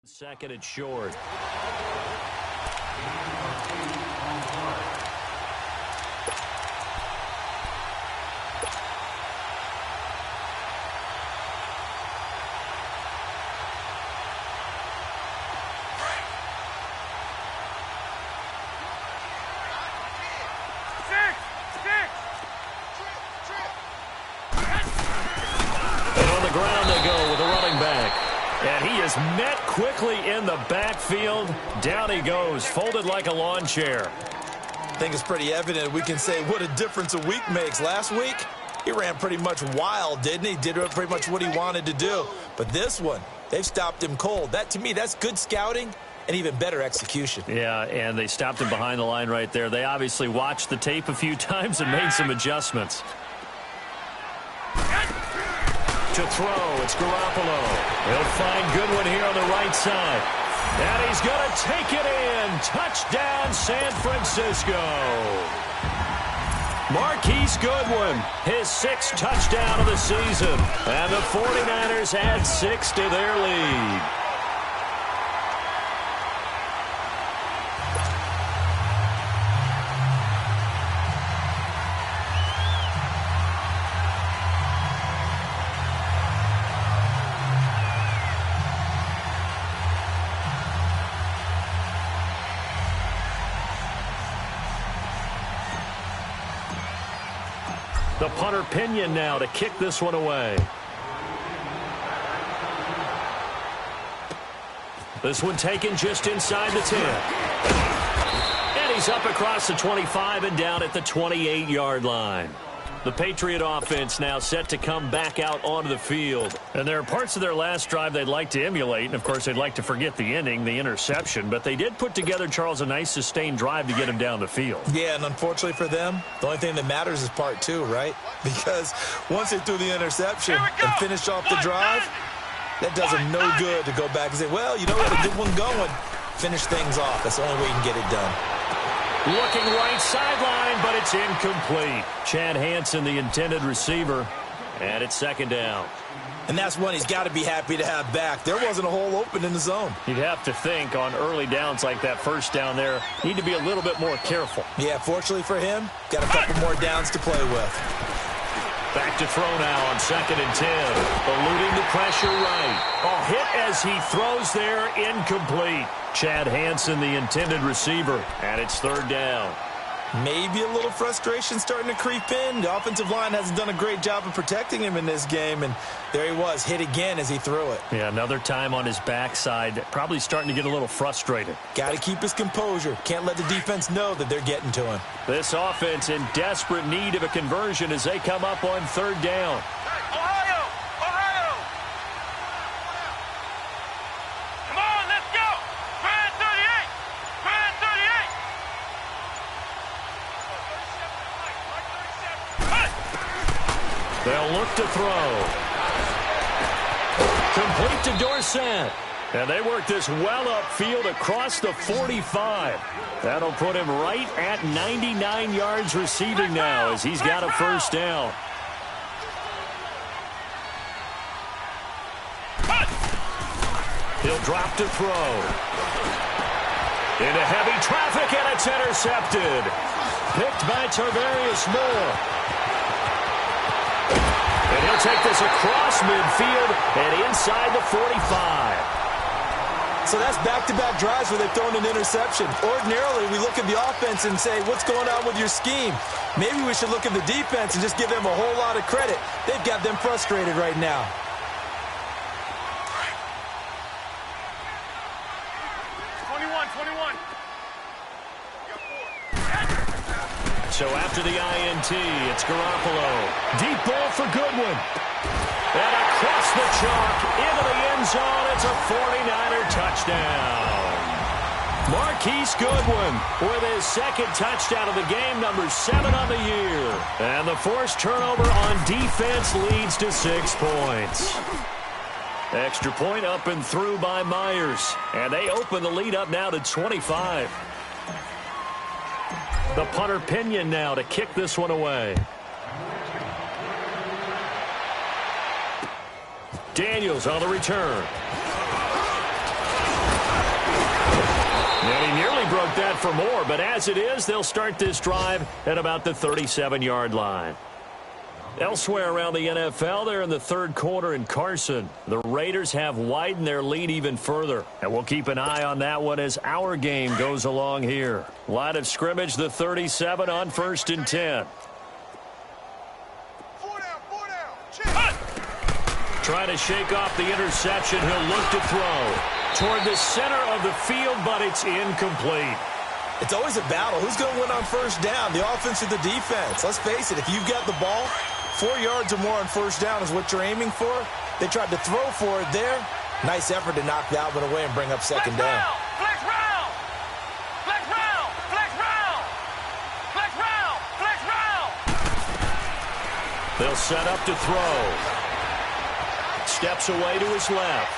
Second and short. And on the ground they go with a running back. And he is met quickly in the backfield. Down he goes, folded like a lawn chair. I think it's pretty evident. We can say what a difference a week makes. Last week, he ran pretty much wild, didn't he? Did pretty much what he wanted to do. But this one, they've stopped him cold. That, to me, that's good scouting and even better execution. Yeah, and they stopped him behind the line right there. They obviously watched the tape a few times and made some adjustments. To throw, it's Garoppolo. He'll find Goodwin here on the right side. And he's going to take it in. Touchdown, San Francisco. Marquise Goodwin, his sixth touchdown of the season. And the 49ers add 6 to their lead. The punter Pinion now to kick this one away. This one taken just inside the 10. And he's up across the 25 and down at the 28-yard line. The Patriot offense now set to come back out onto the field. And there are parts of their last drive they'd like to emulate. And, of course, they'd like to forget the ending, the interception. But they did put together, Charles, a nice sustained drive to get him down the field. Yeah, and unfortunately for them, the only thing that matters is part 2, right? Because once they threw the interception and finished off the drive, that does them no good to go back and say, well, you know what, a good one going. Finish things off. That's the only way you can get it done. Looking right sideline, but it's incomplete. Chad Hansen, the intended receiver, and it's second down. And that's one he's got to be happy to have back. There wasn't a hole open in the zone. You'd have to think on early downs like that first down there, need to be a little bit more careful. Yeah, fortunately for him, got a couple more downs to play with. Back to throw now on 2nd and 10. Eluding the pressure right. A hit as he throws there, incomplete. Chad Hansen, the intended receiver, and it's third down. Maybe a little frustration starting to creep in. The offensive line hasn't done a great job of protecting him in this game, and there he was, hit again as he threw it. Yeah, another time on his backside, probably starting to get a little frustrated. Got to keep his composure. Can't let the defense know that they're getting to him. This offense in desperate need of a conversion as they come up on third down. They'll look to throw. Complete to Dorsett. And they work this well upfield across the 45. That'll put him right at 99 yards receiving now as he's got a first down. He'll drop to throw. Into heavy traffic, and it's intercepted. Picked by Tarvarius Moore. And he'll take this across midfield and inside the 45. So that's back-to-back drives where they've thrown an interception. Ordinarily, we look at the offense and say, what's going on with your scheme? Maybe we should look at the defense and just give them a whole lot of credit. They've got them frustrated right now. So after the INT, it's Garoppolo. Deep ball for Goodwin. And across the chalk, into the end zone, it's a 49er touchdown. Marquise Goodwin with his second touchdown of the game, number 7 on the year. And the forced turnover on defense leads to 6 points. Extra point up and through by Myers. And they open the lead up now to 25. The punter Pinion now to kick this one away. Daniels on the return. And he nearly broke that for more, but as it is, they'll start this drive at about the 37-yard line. Elsewhere around the NFL, they're in the third quarter in Carson. The Raiders have widened their lead even further, and we'll keep an eye on that one as our game goes along here. Line of scrimmage, the 37 on 1st and 10. Trying to shake off the interception. He'll look to throw toward the center of the field, but it's incomplete. It's always a battle. Who's going to win on 1st down, the offense or the defense? Let's face it, if you've got the ball, 4 yards or more on 1st down is what you're aiming for. They tried to throw for it there. Nice effort to knock that one away and bring up 2nd down. Flex round! Flex round! Flex round! Flex round! Flex round! They'll set up to throw. Steps away to his left.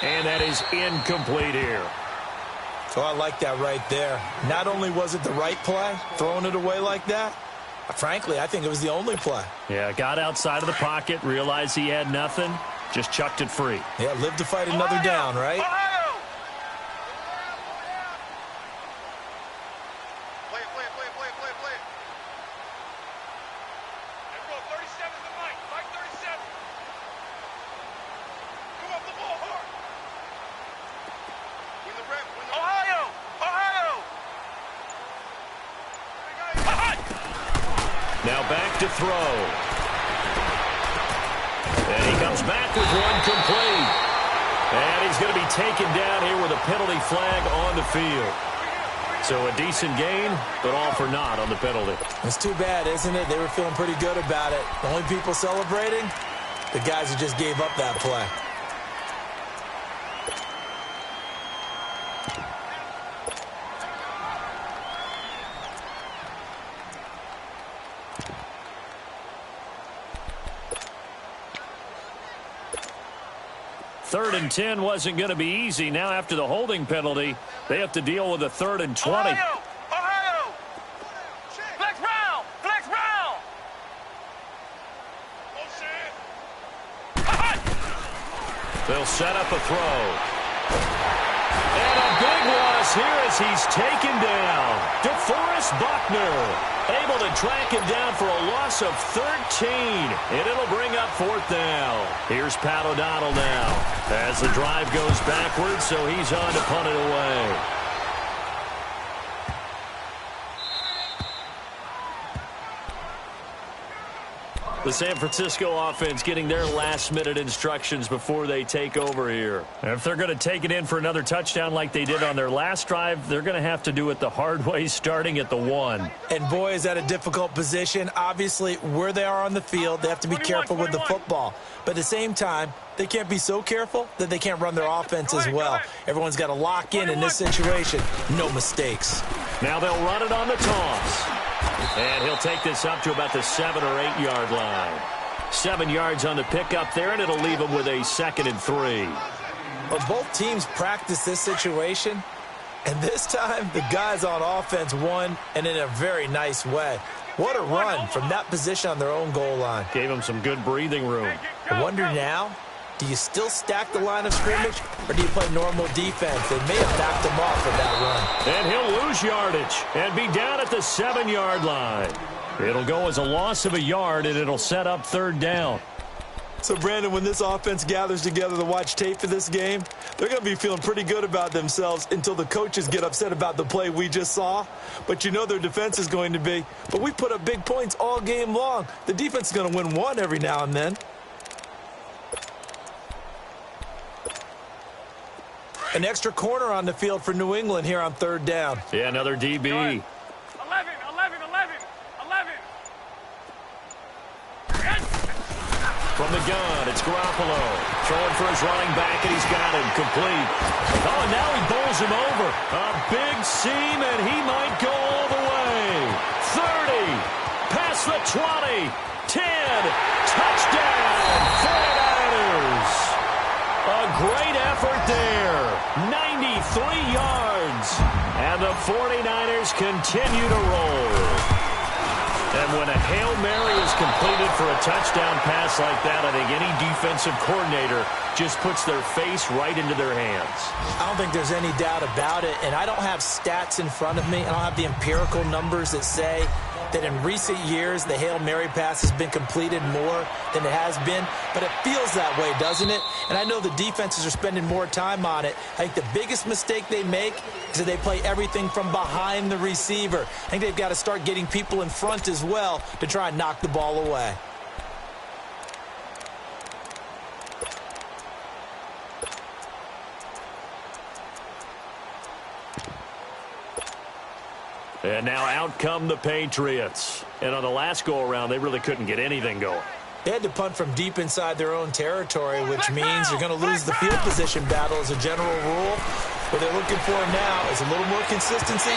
And that is incomplete here. So I like that right there. Not only was it the right play, throwing it away like that, frankly, I think it was the only play. Yeah, got outside of the pocket, realized he had nothing, just chucked it free. Yeah, live to fight another down, right? Now back to throw. And he comes back with one complete. And he's going to be taken down here with a penalty flag on the field. So a decent gain, but all for naught on the penalty. It's too bad, isn't it? They were feeling pretty good about it. The only people celebrating, the guys who just gave up that play. Third and 10 wasn't going to be easy. Now after the holding penalty, they have to deal with a 3rd and 20. Ohio! Ohio! Flex round! Flex round! They'll set up a throw. And a big loss here as he's taken down. DeForest Buckner able to track him down for a loss of 13. And it'll bring up 4th down. Here's Pat O'Donnell now as the drive goes backwards, so he's on to punt it away. The San Francisco offense getting their last-minute instructions before they take over here. And if they're going to take it in for another touchdown like they did on their last drive, they're going to have to do it the hard way, starting at the 1. And boy, is that a difficult position. Obviously, where they are on the field, they have to be careful with the football. But at the same time, they can't be so careful that they can't run their offense as well. Everyone's got to lock in this situation. No mistakes. Now they'll run it on the toss. And he'll take this up to about the 7 or 8 yard line. 7 yards on the pickup there, and it'll leave him with a 2nd and 3. Well, both teams practice this situation, and this time the guys on offense won, and in a very nice way. What a run from that position on their own goal line. Gave him some good breathing room. I wonder now, do you still stack the line of scrimmage, or do you play normal defense? They may have backed him off with that run. And he'll lose yardage and be down at the 7-yard line. It'll go as a loss of a yard, and it'll set up 3rd down. So, Brandon, when this offense gathers together to watch tape for this game, they're going to be feeling pretty good about themselves until the coaches get upset about the play we just saw. But you know their defense is going to be. But we put up big points all game long. The defense is going to win one every now and then. An extra corner on the field for New England here on 3rd down. Yeah, another DB. 11. From the gun, it's Garoppolo. Throwing for his running back, and he's got him complete. Oh, and now he bowls him over. A big seam, and he might go all the way. 30, past the 20, 10, touchdown, 49ers. A great effort there. 93 yards. And the 49ers continue to roll. And when a Hail Mary is completed for a touchdown pass like that, I think any defensive coordinator just puts their face right into their hands. I don't think there's any doubt about it, and I don't have stats in front of me. I don't have the empirical numbers that say that in recent years the Hail Mary pass has been completed more than it has been, but it feels that way, doesn't it? And I know the defenses are spending more time on it. I think the biggest mistake they make is that they play everything from behind the receiver. I think they've got to start getting people in front as well to try and knock the ball away. And now out come the Patriots. And on the last go-around, they really couldn't get anything going. They had to punt from deep inside their own territory, which means you're going to lose the field position battle as a general rule. What they're looking for now is a little more consistency,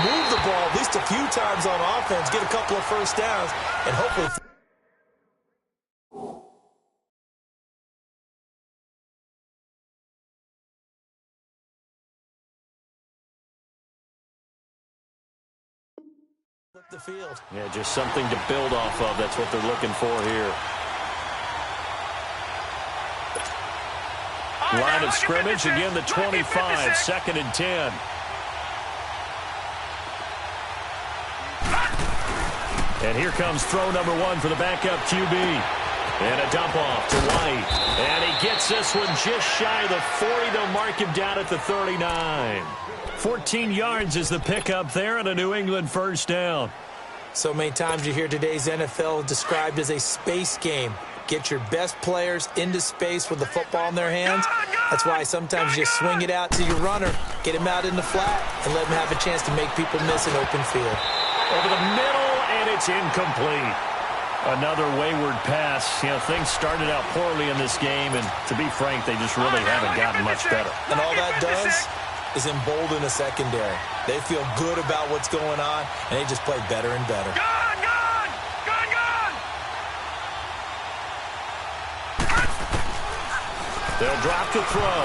move the ball at least a few times on offense, get a couple of first downs, and hopefully flip the field. Yeah, just something to build off of. That's what they're looking for here. Line of scrimmage, again the 25, 2nd and 10. And here comes throw number 1 for the backup QB. And a dump off to White. And he gets this one just shy of the 40. They'll mark him down at the 39. 14 yards is the pickup there and a New England first down. So many times you hear today's NFL described as a space game. Get your best players into space with the football in their hands. That's why sometimes you swing it out to your runner, get him out in the flat, and let him have a chance to make people miss an open field. Over the middle, and it's incomplete. Another wayward pass. You know, things started out poorly in this game, and to be frank, they just really haven't gotten much better. And all that does is embolden the secondary. They feel good about what's going on, and they just play better and better. They'll drop to throw.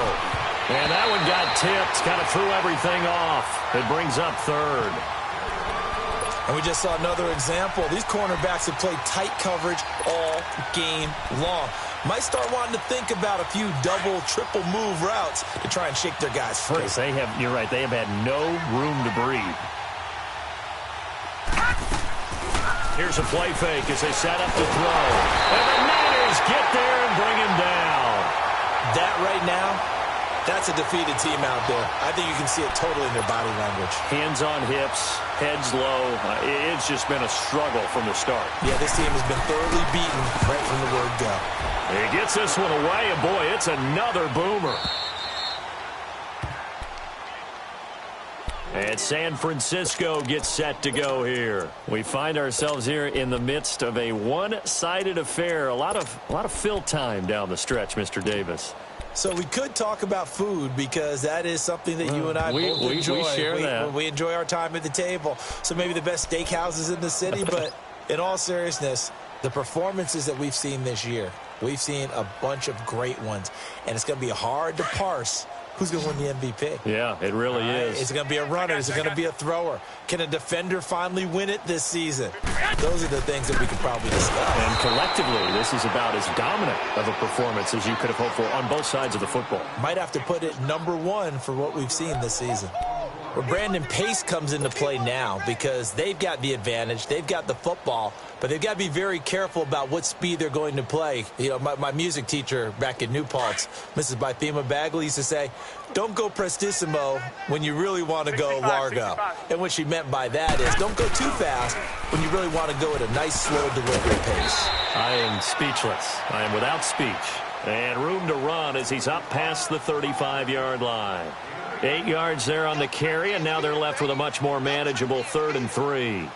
And that one got tipped, kind of threw everything off. It brings up 3rd. And we just saw another example. These cornerbacks have played tight coverage all game long. Might start wanting to think about a few double, triple move routes to try and shake their guys free. They have, you're right, they have had no room to breathe. Here's a play fake as they set up to throw. And the Niners get there and bring him down. That right now, that's a defeated team out there. I think you can see it totally in their body language. Hands on hips, heads low. It's just been a struggle from the start. Yeah, this team has been thoroughly beaten right from the word go. He gets this one away, and boy, it's another boomer. And San Francisco gets set to go here. We find ourselves here in the midst of a one-sided affair. A lot of fill time down the stretch, Mr. Davis. So we could talk about food because that is something that you and I both enjoy. We share that. We enjoy our time at the table. So maybe the best steakhouses in the city, but in all seriousness, the performances that we've seen this year, we've seen a bunch of great ones, and it's going to be hard to parse who's going to win the MVP. Yeah, it really is. Is it going to be a runner? Is it going to be a thrower? Can a defender finally win it this season? Those are the things that we could probably discuss. And collectively, this is about as dominant of a performance as you could have hoped for on both sides of the football. Might have to put it #1 for what we've seen this season. Where Brandon Pace comes into play now because they've got the advantage. They've got the football, but they've got to be very careful about what speed they're going to play. You know, my music teacher back in New Paltz, Mrs. Bythema Bagley, used to say, don't go prestissimo when you really want to go largo. And what she meant by that is don't go too fast when you really want to go at a nice, slow delivery pace. I am speechless. I am without speech. And room to run as he's up past the 35-yard line. 8 yards there on the carry, and now they're left with a much more manageable 3rd and 3.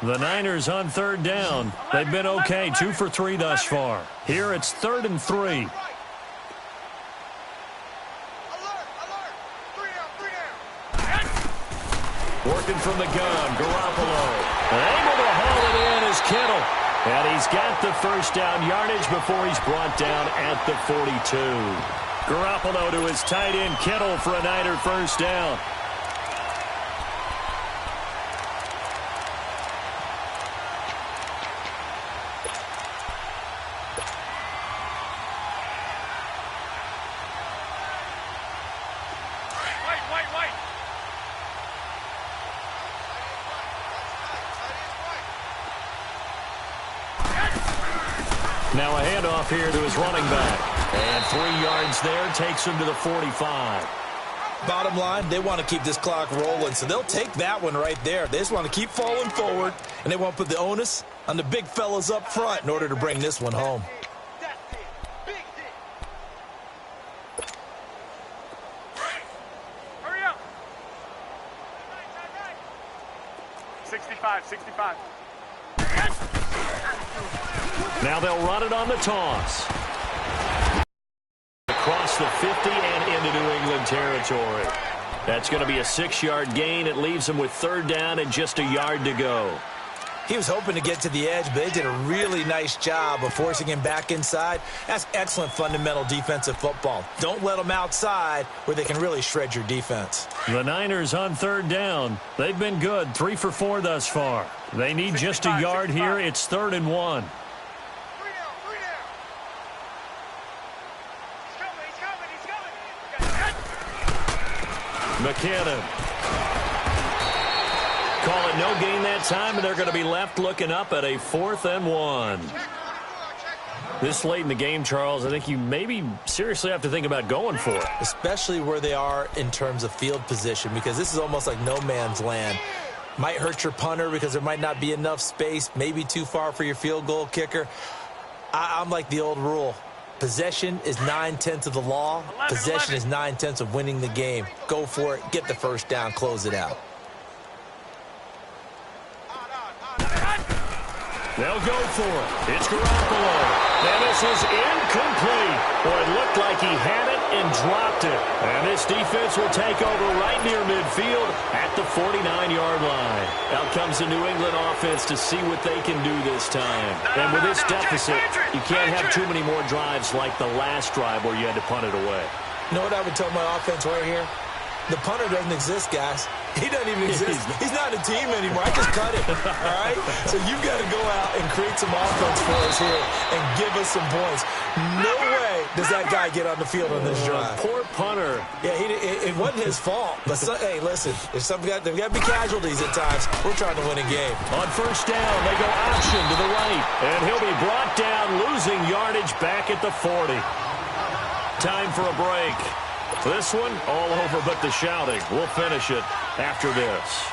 The Niners on 3rd down. They've been okay, 2 for 3 thus far. Here it's 3rd and 3. Working from the gun, Garoppolo. Able to haul it in is Kittle. And he's got the first down yardage before he's brought down at the 42. Garoppolo to his tight end, Kittle, for a Niner first down. Now a handoff here to his running back. And 3 yards there, takes him to the 45. Bottom line, they want to keep this clock rolling, so they'll take that one right there. They just want to keep falling forward, and they want to put the onus on the big fellas up front in order to bring this one home. Hurry up. 65. Now they'll run it on the toss. Across the 50 and into New England territory. That's going to be a 6-yard gain. It leaves them with 3rd down and just a yard to go. He was hoping to get to the edge, but they did a really nice job of forcing him back inside. That's excellent fundamental defensive football. Don't let them outside where they can really shred your defense. The Niners on 3rd down. They've been good, 3 for 4 thus far. They need just a yard here. It's 3rd and 1. McKinnon. Call it no gain that time, and they're going to be left looking up at a 4th and 1. This late in the game, Charles, I think you maybe seriously have to think about going for it. Especially where they are in terms of field position, because this is almost like no man's land. Might hurt your punter because there might not be enough space, maybe too far for your field goal kicker. I'm like the old rule. Possession is 9/10 of the law. Possession is 9/10 of winning the game. Go for it. Get the first down. Close it out. They'll go for it. It's Garoppolo. And this is incomplete. Boy, it looked like he had it and dropped it. And this defense will take over right near midfield at the 49-yard line. Out comes the New England offense to see what they can do this time. And with this deficit, you can't have too many more drives like the last drive where you had to punt it away. You know what I would tell my offense right here? The punter doesn't exist, guys. He doesn't even exist. He's not a team anymore. I just cut it, all right? So you've got to go out and create some offense for us here and give us some points. No way does that guy get on the field on this drive. Poor punter. Yeah, it wasn't his fault. But, hey, listen, there's got to be casualties at times. We're trying to win a game. On 1st down, they go option to the right. And he'll be brought down, losing yardage back at the 40. Time for a break. This one, all over but the shouting. We'll finish it after this.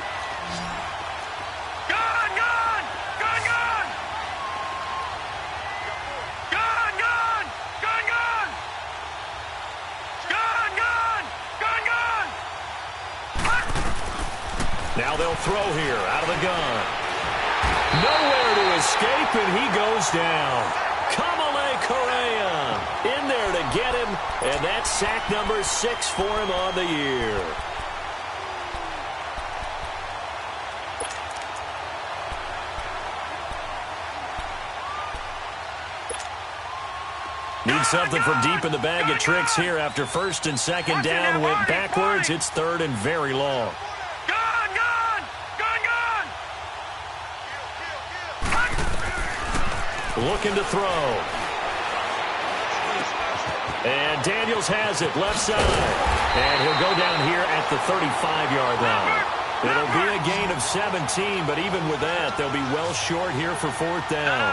Gun! Gun! Gun! Gun! Gun! Gun! Gun! Gun! Gun! Gun! Gun! Gun! Now they'll throw here out of the gun. Nowhere to escape, and he goes down. Correa in there to get him, and that's sack number 6 for him on the year. Need something from deep in the bag of tricks here after 1st and 2nd down. Went backwards. It's 3rd and very long. Gun! Gun! Gun! Gun! Looking to throw. And Daniels has it, left side. And he'll go down here at the 35-yard line. It'll be a gain of 17, but even with that, they'll be well short here for 4th down.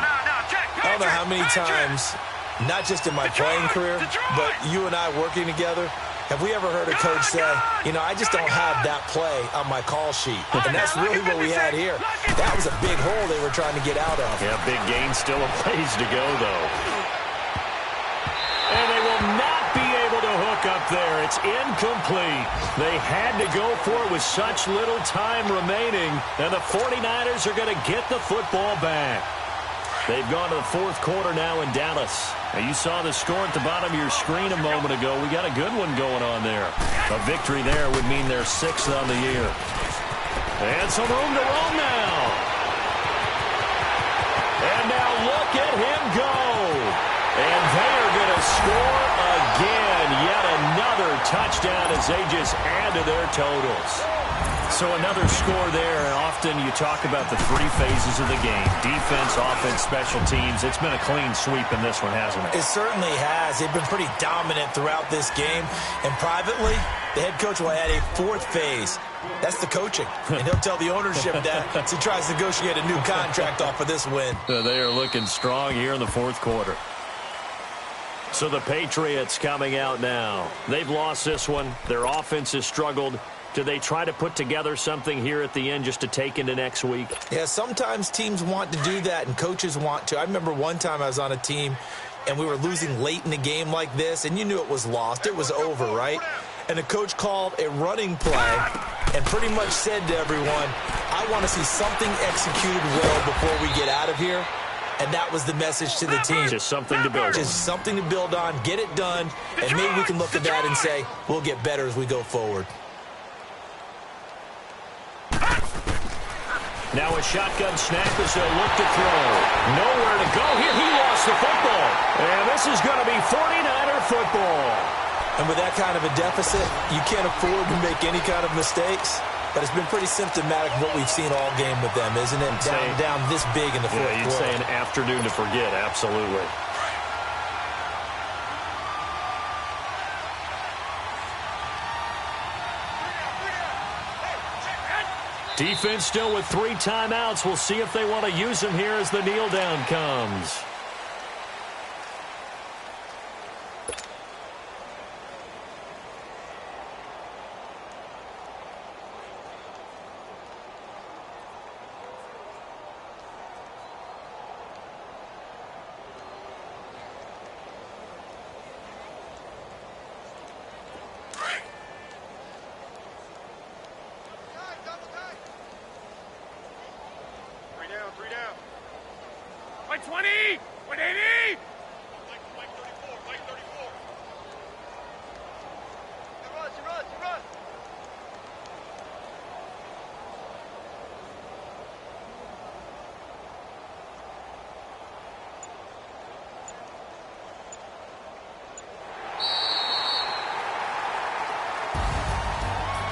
I don't know how many times, not just in my playing career, but you and I working together, have we ever heard a coach say, you know, I just don't have that play on my call sheet. And that's really what we had here. That was a big hole they were trying to get out of. Yeah, big gain, still a ways to go, though. And they will not be able to hook up there. It's incomplete. They had to go for it with such little time remaining. And the 49ers are going to get the football back. They've gone to the 4th quarter now in Dallas. Now, you saw the score at the bottom of your screen a moment ago. We got a good one going on there. A victory there would mean they're 6th on the year. And some room to roam now. And now look at him go. And they are going to score again. touchdown as they just add to their totals. So another score there, and often you talk about the three phases of the game: defense, offense, special teams. It's been a clean sweep in this one, hasn't it? It certainly has. They've been pretty dominant throughout this game. And privately, the head coach will add a fourth phase. That's the coaching. And he'll tell the ownership that as he tries to negotiate a new contract off of this win. They are looking strong here in the fourth quarter. So the Patriots coming out now. They've lost this one. Their offense has struggled. Do they try to put together something here at the end just to take into next week? Yeah, sometimes teams want to do that and coaches want to. I remember one time I was on a team and we were losing late in the game like this, and you knew it was lost. It was over, right? And the coach called a running play and pretty much said to everyone, I want to see something executed well before we get out of here. And that was the message to the team. Just something to build on. Just something to build on, get it done, and maybe we can look at that and say, we'll get better as we go forward. Now a shotgun snap as they'll look to throw. Nowhere to go here. He lost the football. And this is going to be 49er football. And with that kind of a deficit, you can't afford to make any kind of mistakes. But it's been pretty symptomatic of what we've seen all game with them, isn't it? Down this big in the fourth quarter. You'd say an afternoon to forget, absolutely. Defense still with 3 timeouts. We'll see if they want to use them here as the kneel down comes. By 20! 180! By 34, by 34. He runs.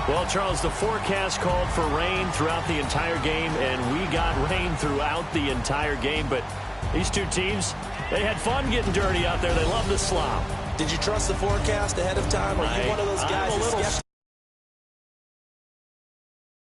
Well, Charles, the forecast called for rain throughout the entire game, and we got rain throughout the entire game. But these two teams, they had fun getting dirty out there. They love the slop. Did you trust the forecast ahead of time? Are you one of those guys?